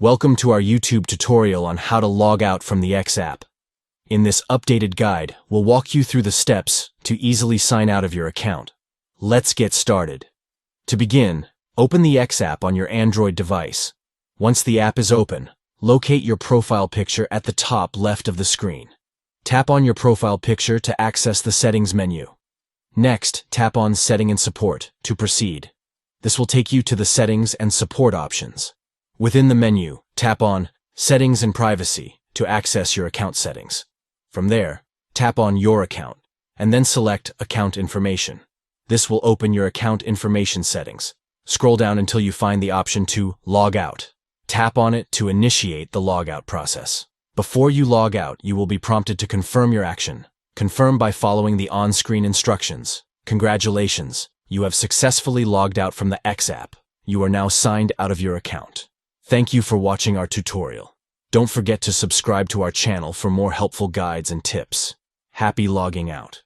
Welcome to our YouTube tutorial on how to log out from the X app. In this updated guide, we'll walk you through the steps to easily sign out of your account. Let's get started. To begin, open the X app on your Android device. Once the app is open, locate your profile picture at the top left of the screen. Tap on your profile picture to access the Settings menu. Next, tap on Setting and Support to proceed. This will take you to the Settings and Support options. Within the menu, tap on Settings and Privacy to access your account settings. From there, tap on Your Account, and then select Account Information. This will open your account information settings. Scroll down until you find the option to Log Out. Tap on it to initiate the logout process. Before you log out, you will be prompted to confirm your action. Confirm by following the on-screen instructions. Congratulations, you have successfully logged out from the X app. You are now signed out of your account. Thank you for watching our tutorial. Don't forget to subscribe to our channel for more helpful guides and tips. Happy logging out.